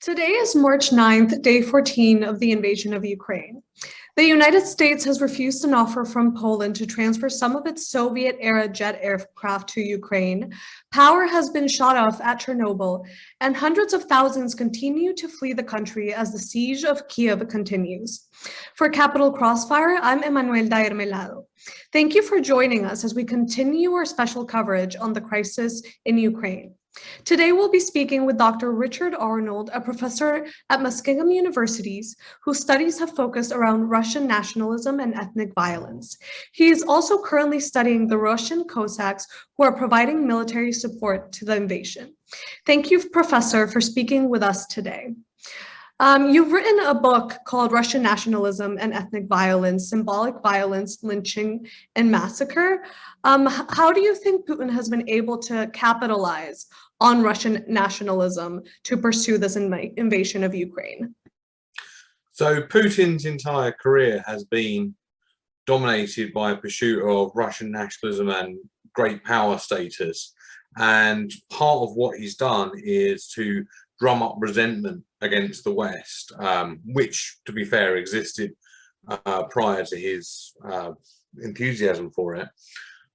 Today is March 9th, day 14 of the invasion of Ukraine. The United States has refused an offer from Poland to transfer some of its Soviet-era jet aircraft to Ukraine. Power has been shut off at Chernobyl, and hundreds of thousands continue to flee the country as the siege of Kiev continues. For Capital Crossfire, I'm Emmanuelle Dyer-Melhado. Thank you for joining us as we continue our special coverage on the crisis in Ukraine. Today, we'll be speaking with Dr. Richard Arnold, a professor at Muskingum Universities, whose studies have focused around Russian nationalism and ethnic violence. He is also currently studying the Russian Cossacks who are providing military support to the invasion. Thank you, Professor, for speaking with us today. You've written a book called Russian Nationalism and Ethnic Violence, Symbolic Violence, Lynching, and Massacre. How do you think Putin has been able to capitalize on Russian nationalism to pursue this invasion of Ukraine? So Putin's entire career has been dominated by a pursuit of Russian nationalism and great power status. And part of what he's done is to drum up resentment against the West, which, to be fair, existed prior to his enthusiasm for it.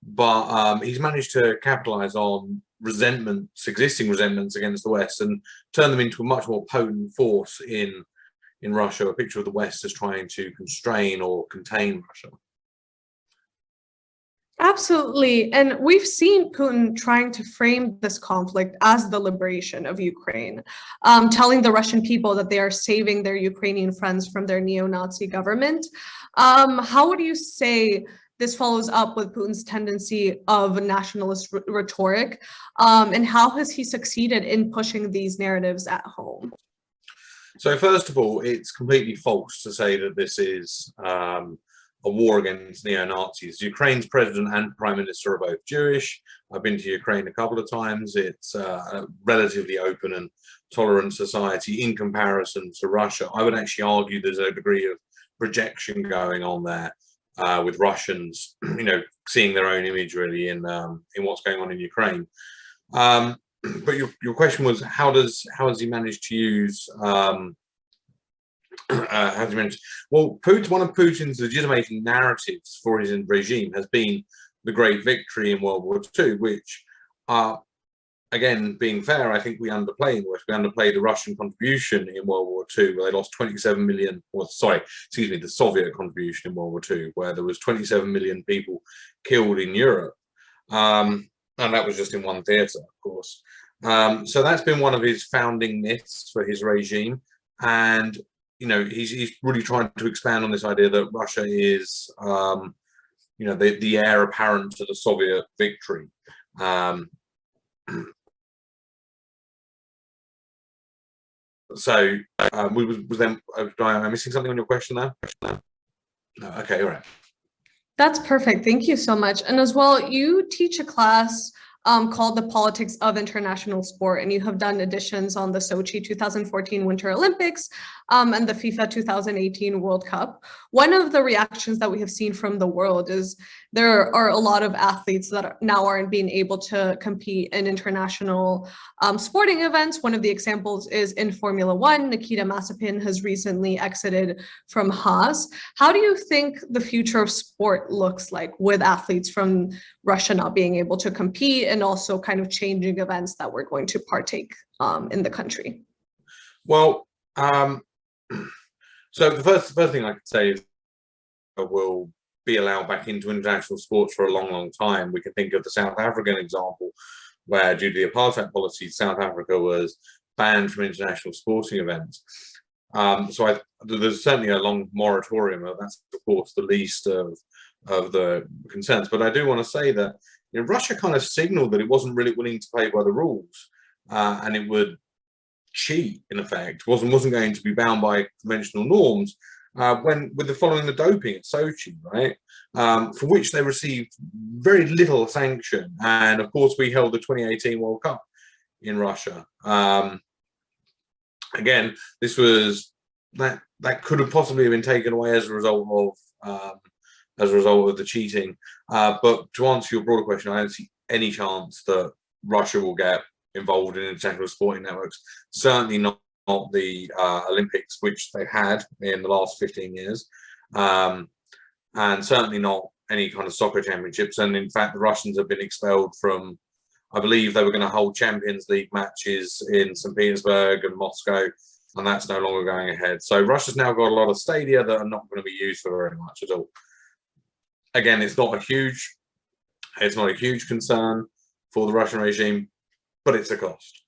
But he's managed to capitalize on existing resentments against the West, and turn them into a much more potent force in Russia, a picture of the West as trying to constrain or contain Russia. Absolutely. And we've seen Putin trying to frame this conflict as the liberation of Ukraine, telling the Russian people that they are saving their Ukrainian friends from their neo-Nazi government. How would you say this follows up with Putin's tendency of nationalist rhetoric? And how has he succeeded in pushing these narratives at home? So first of all, it's completely false to say that this is a war against neo-Nazis. Ukraine's president and prime minister are both Jewish. I've been to Ukraine a couple of times. It's a relatively open and tolerant society in comparison to Russia. I would actually argue there's a degree of projection going on there with Russians, seeing their own image really in what's going on in Ukraine. But your question was, how has he managed to use as you mentioned, well, one of Putin's legitimating narratives for his regime has been the great victory in World War II, which, again, being fair, I think we underplay in the West. We underplay the Russian contribution in World War II, where they lost 27 million, the Soviet contribution in World War II, where there was 27 million people killed in Europe. And that was just in one theatre, of course. So that's been one of his founding myths for his regime. And he's really trying to expand on this idea that Russia is, the heir apparent to the Soviet victory. So, am I missing something on your question there? No, okay, all right. That's perfect. Thank you so much. And as well, you teach a class called The Politics of International Sport, and you have done editions on the Sochi 2014 Winter Olympics and the FIFA 2018 World Cup. One of the reactions that we have seen from the world is there are a lot of athletes that now aren't being able to compete in international sporting events. One of the examples is in Formula One. Nikita Mazepin has recently exited from Haas. How do you think the future of sport looks like with athletes from Russia not being able to compete, and also kind of changing events that we're going to partake in the country? Well, so the first thing I could say is will be allowed back into international sports for a long, long time. We can think of the South African example, where due to the apartheid policy, South Africa was banned from international sporting events. So there's certainly a long moratorium. That's, of course, the least of the concerns. But I do want to say that Russia kind of signaled that it wasn't really willing to play by the rules, and it would cheat, in effect, wasn't going to be bound by conventional norms following the doping at Sochi, right? For which they received very little sanction. And of course, we held the 2018 World Cup in Russia. Again, this was that could have possibly been taken away as a result of the cheating. But to answer your broader question, I don't see any chance that Russia will get involved in international sporting networks. Certainly not not the Olympics, which they had in the last 15 years, and certainly not any kind of soccer championships. And in fact, the Russians have been expelled from, I believe they were going to hold Champions League matches in St. Petersburg and Moscow, and that's no longer going ahead. So Russia's now got a lot of stadia that are not going to be used for very much at all. Again, it's not a huge concern for the Russian regime, but it's a cost.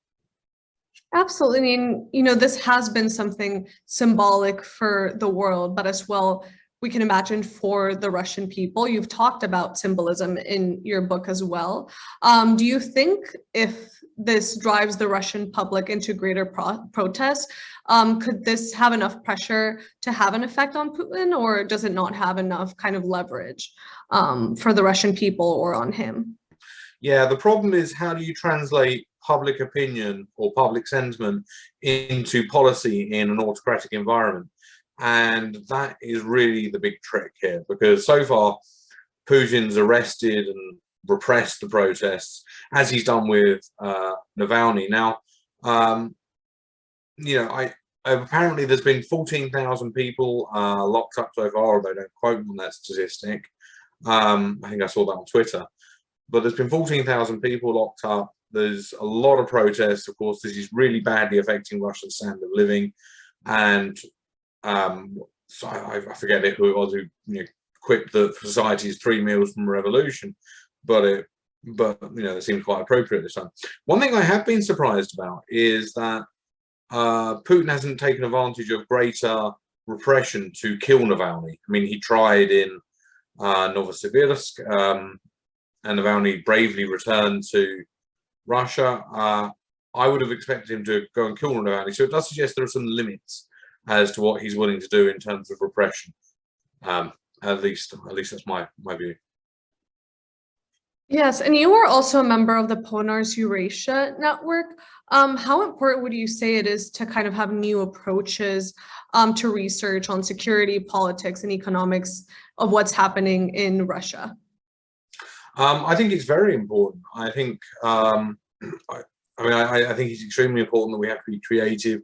Absolutely. I mean, this has been something symbolic for the world, but as well, we can imagine for the Russian people. You've talked about symbolism in your book as well. Do you think if this drives the Russian public into greater protest, could this have enough pressure to have an effect on Putin, or does it not have enough kind of leverage for the Russian people or on him? Yeah, the problem is, how do you translate public opinion or public sentiment into policy in an autocratic environment? And that is really the big trick here, because so far Putin's arrested and repressed the protests, as he's done with Navalny. Now, apparently there's been 14,000 people locked up so far, although don't quote me on that statistic. I think I saw that on Twitter. But there's been 14,000 people locked up. There's a lot of protests. Of course, this is really badly affecting Russia's standard of living. And so I forget who it was who quipped that society is 3 meals from a revolution, but it seems quite appropriate this time. One thing I have been surprised about is that Putin hasn't taken advantage of greater repression to kill Navalny. I mean, he tried in Novosibirsk, and Navalny bravely returned to Russia. I would have expected him to go and kill Navalny. So it does suggest there are some limits as to what he's willing to do in terms of repression. At least that's my view. Yes, and you are also a member of the Ponar's Eurasia network. How important would you say it is to kind of have new approaches to research on security, politics, and economics of what's happening in Russia? I think it's very important. I think, I think it's extremely important that we have to be creative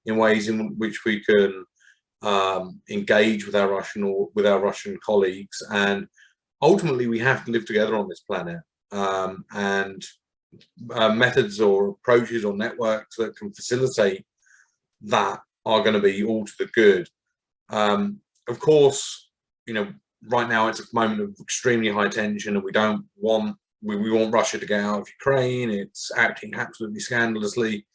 in ways in which we can engage with our Russian colleagues, and ultimately we have to live together on this planet. And methods or approaches or networks that can facilitate that are going to be all to the good. Of course, right now it's a moment of extremely high tension, and we want Russia to get out of Ukraine. It's acting absolutely scandalously.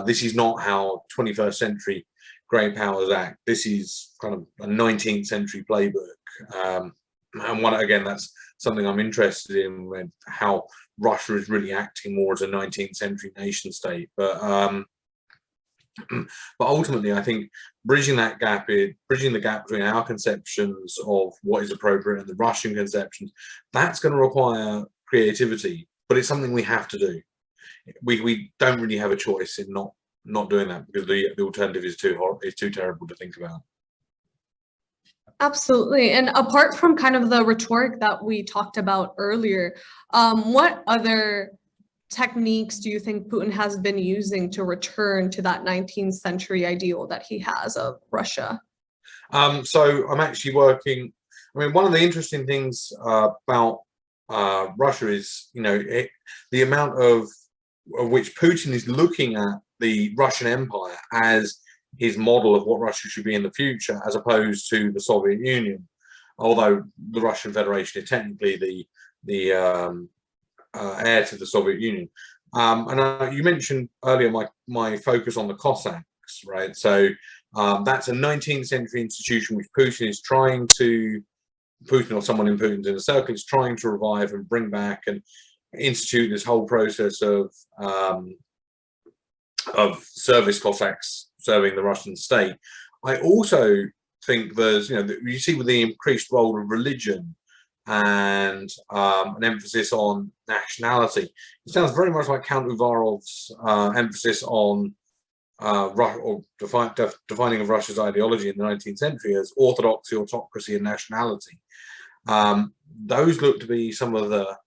This is not how 21st century great powers act. This is kind of a 19th century playbook. And that's something I'm interested in, with how Russia is really acting more as a 19th century nation state. But ultimately, I think bridging the gap between our conceptions of what is appropriate and the Russian conceptions, that's going to require creativity, but it's something we have to do. We don't really have a choice in not doing that, because the alternative is too terrible to think about. Absolutely. And apart from kind of the rhetoric that we talked about earlier, what other techniques do you think Putin has been using to return to that 19th century ideal that he has of Russia? So I'm actually working. One of the interesting things about Russia is, the amount of which Putin is looking at the Russian Empire as his model of what Russia should be in the future, as opposed to the Soviet Union. Although the Russian Federation is technically the heir to the Soviet Union. And you mentioned earlier my focus on the Cossacks, right? So that's a 19th century institution which Putin or someone in Putin's inner circle is trying to revive and bring back and institute this whole process of service Cossacks serving the Russian state. I also think there's, you see with the increased role of religion and an emphasis on nationality, it sounds very much like Count Uvarov's emphasis on defining of Russia's ideology in the 19th century as orthodoxy, autocracy, and nationality. Those look to be some of the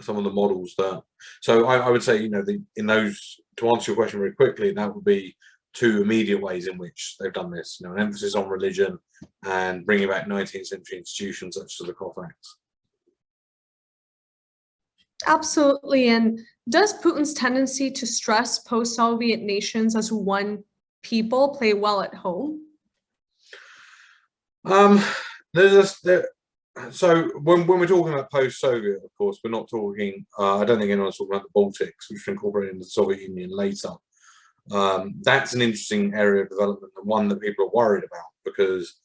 models that. So I would say, in those, to answer your question very quickly, that would be two immediate ways in which they've done this. An emphasis on religion and bringing back 19th century institutions such as the Cossacks. Absolutely. And does Putin's tendency to stress post-Soviet nations as one people play well at home? So when we're talking about post-Soviet, of course, we're not talking, I don't think anyone's talking about the Baltics, which were incorporated into the Soviet Union later. That's an interesting area of development and one that people are worried about, because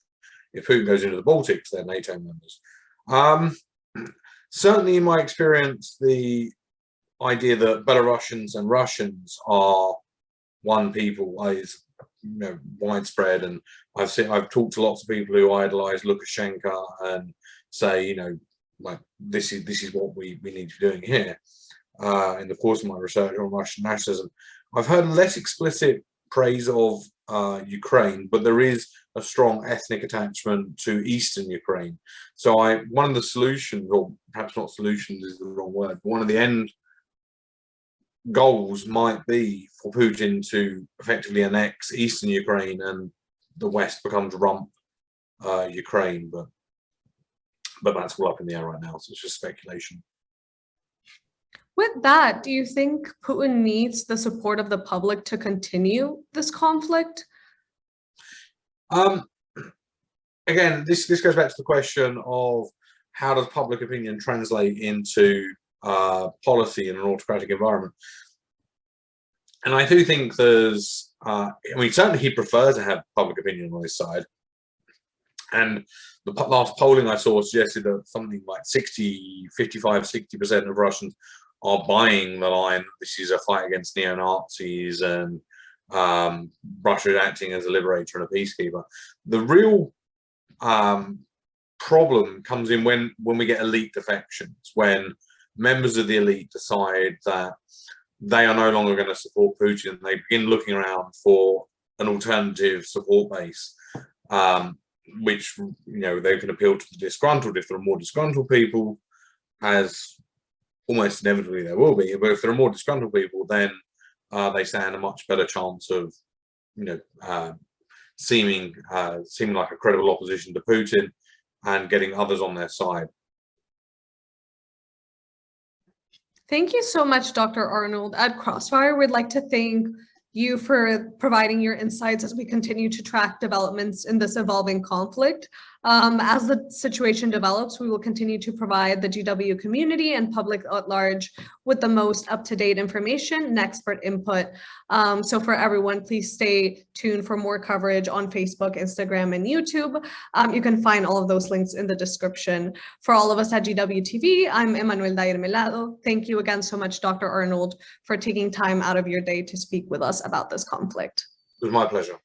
if Putin goes into the Baltics, they're NATO members. Certainly in my experience, the idea that Belarusians and Russians are one people is widespread, and I've talked to lots of people who idolize Lukashenko and say, like this is what we need to be doing here. In the course of my research on Russian nationalism, I've heard less explicit praise of Ukraine, but there is a strong ethnic attachment to Eastern Ukraine. So one of the solutions, or perhaps not solutions is the wrong word, but one of the end goals might be for Putin to effectively annex Eastern Ukraine and the West becomes rump Ukraine, but that's all up in the air right now, so it's just speculation. With that, do you think Putin needs the support of the public to continue this conflict? Again, this goes back to the question of how does public opinion translate into policy in an autocratic environment. And I do think there's, certainly he prefers to have public opinion on his side. And the last polling I saw suggested that something like 60% of Russians are buying the line, this is a fight against neo-Nazis and Russia is acting as a liberator and a peacekeeper. The real problem comes in when we get elite defections, when members of the elite decide that they are no longer going to support Putin. They begin looking around for an alternative support base, which they can appeal to the disgruntled. If there are more disgruntled people, as almost inevitably there will be, but if there are more disgruntled people, then they stand a much better chance of seeming like a credible opposition to Putin and getting others on their side. Thank you so much, Dr. Arnold. At Crossfire, we'd like to thank you for providing your insights as we continue to track developments in this evolving conflict. As the situation develops, we will continue to provide the GW community and public at large with the most up-to-date information and expert input. So for everyone, please stay tuned for more coverage on Facebook, Instagram, and YouTube. You can find all of those links in the description. For all of us at GW TV, I'm Emmanuelle Dyer-Melhado. Thank you again so much, Dr. Arnold, for taking time out of your day to speak with us about this conflict. It was my pleasure.